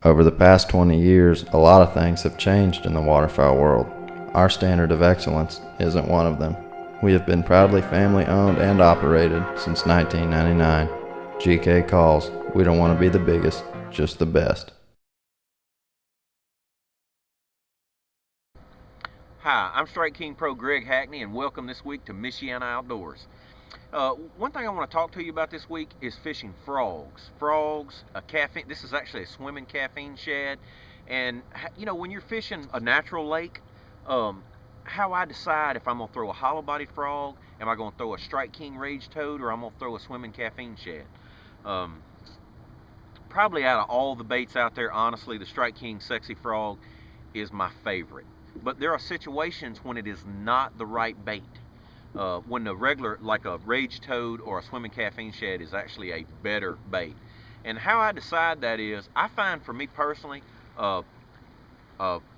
Over the past 20 years, a lot of things have changed in the waterfowl world. Our standard of excellence isn't one of them. We have been proudly family owned and operated since 1999. GK calls. We don't want to be the biggest, just the best. Hi, I'm Strike King Pro Greg Hackney, and welcome this week to Michiana Outdoors. One thing I want to talk to you about this week is fishing frogs. Frogs, a caffeine. This is actually a swimming caffeine shad, and when you're fishing a natural lake, um, how I decide if I'm gonna throw a hollow-bodied frog, am I gonna throw a Strike King rage toad, or I'm gonna throw a swimming caffeine shad? Um, Probably out of all the baits out there, honestly, the Strike King sexy frog is my favorite. But there are situations when it is not the right bait. When the regular, like a rage toad or a swimming caffeine shad, is actually a better bait. And how I decide that is, I find for me personally, a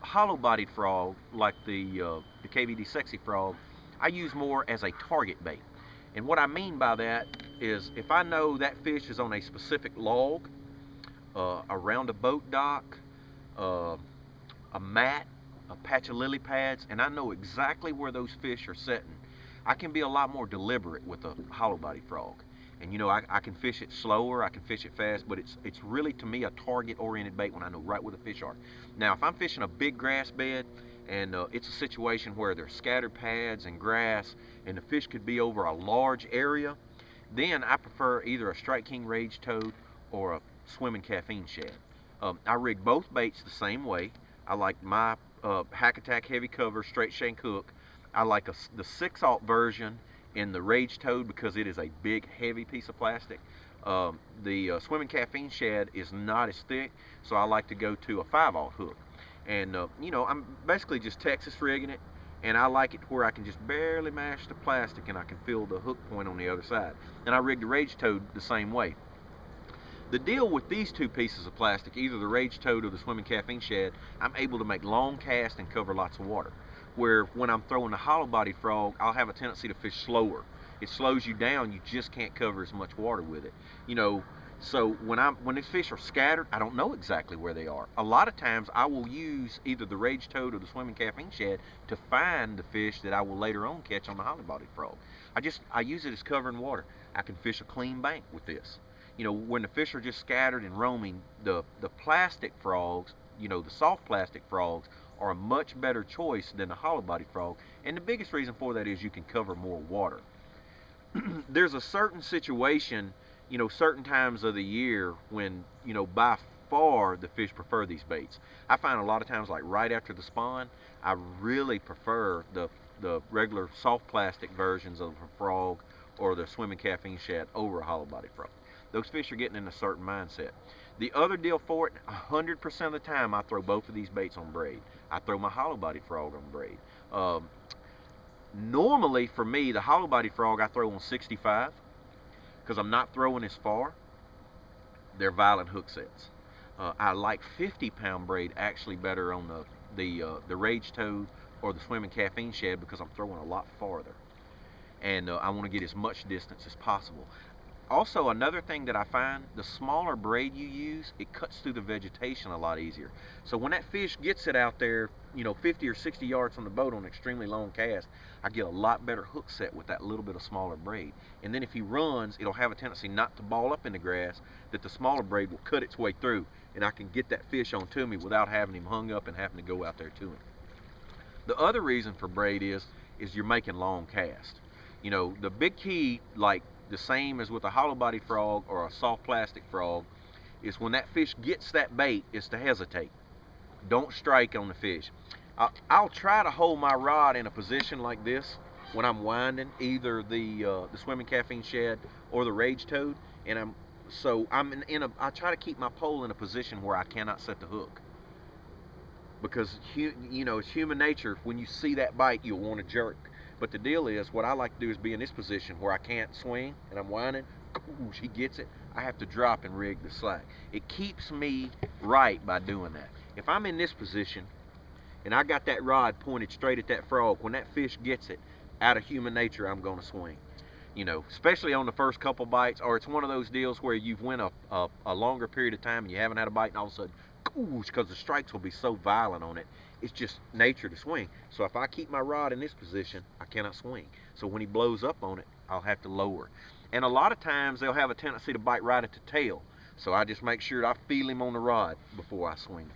hollow-bodied frog like the KVD sexy frog, I use more as a target bait. And what I mean by that is, if I know that fish is on a specific log, around a boat dock, uh, a mat, a patch of lily pads, and I know exactly where those fish are setting, I can be a lot more deliberate with a hollow body frog. And I can fish it slower, I can fish it fast, but it's really, to me, a target oriented bait when I know right where the fish are. Now, if I'm fishing a big grass bed and it's a situation where there's scattered pads and grass and the fish could be over a large area, then I prefer either a Strike King Rage Toad or a Swimming Caffeine Shad. I rig both baits the same way. I like my Hack Attack Heavy Cover Straight Shank Hook. I like the 6/0 version in the Rage Toad because it is a big, heavy piece of plastic. The Swimming Caffeine Shad is not as thick, so I like to go to a 5/0 hook. And I'm basically just Texas rigging it, and I like it where I can just barely mash the plastic and I can feel the hook point on the other side. And I rig the Rage Toad the same way. The deal with these two pieces of plastic, either the Rage Toad or the Swimming Caffeine Shad, I'm able to make long casts and cover lots of water. Where when I'm throwing the hollow-bodied frog, I'll have a tendency to fish slower. It slows you down. You just can't cover as much water with it. So when these fish are scattered, I don't know exactly where they are. A lot of times I will use either the Rage Toad or the Swimming Caffeine Shad to find the fish that I will later on catch on the hollow-bodied frog. I use it as covering water. I can fish a clean bank with this. When the fish are just scattered and roaming, the plastic frogs, the soft plastic frogs, are a much better choice than the hollow body frog. And the biggest reason for that is you can cover more water. There's a certain situation, certain times of the year when, by far the fish prefer these baits. I find a lot of times, like right after the spawn, I really prefer the regular soft plastic versions of the frog or the Swimming Caffeine Shad over a hollow body frog. Those fish are getting in a certain mindset. The other deal for it, 100% of the time I throw both of these baits on braid. I throw my hollow body frog on braid. Normally for me, the hollow body frog I throw on 65 because I'm not throwing as far. They're violent hook sets. I like 50-pound braid actually better on the Rage Toad or the Swimming Caffeine Shad because I'm throwing a lot farther. And I want to get as much distance as possible. Also, another thing that I find, the smaller braid you use, it cuts through the vegetation a lot easier. So when that fish gets it out there, 50 or 60 yards from the boat on an extremely long cast, I get a lot better hook set with that little bit of smaller braid. And then if he runs, it'll have a tendency not to ball up in the grass, that the smaller braid will cut its way through, and I can get that fish onto me without having him hung up and having to go out there to him. The other reason for braid is you're making long casts. The big key, like the same as with a hollow body frog or a soft plastic frog, is when that fish gets that bait, is to hesitate. Don't strike on the fish. I'll try to hold my rod in a position like this when I'm winding either the Swimming Caffeine Shad or the Rage Toad, and I try to keep my pole in a position where I cannot set the hook, because it's human nature. When you see that bite, you'll want to jerk. But the deal is, what I like to do is be in this position where I can't swing and I'm winding. Ooh, she gets it. I have to drop and rig the slack. It keeps me right by doing that. If I'm in this position and I got that rod pointed straight at that frog, when that fish gets it, out of human nature, I'm going to swing. Especially on the first couple bites, or it's one of those deals where you've went a longer period of time and you haven't had a bite, and all of a sudden, because the strikes will be so violent on it. It's just nature to swing. So if I keep my rod in this position, I cannot swing. So when he blows up on it, I'll have to lower. And a lot of times they'll have a tendency to bite right at the tail. So I just make sure I feel him on the rod before I swing.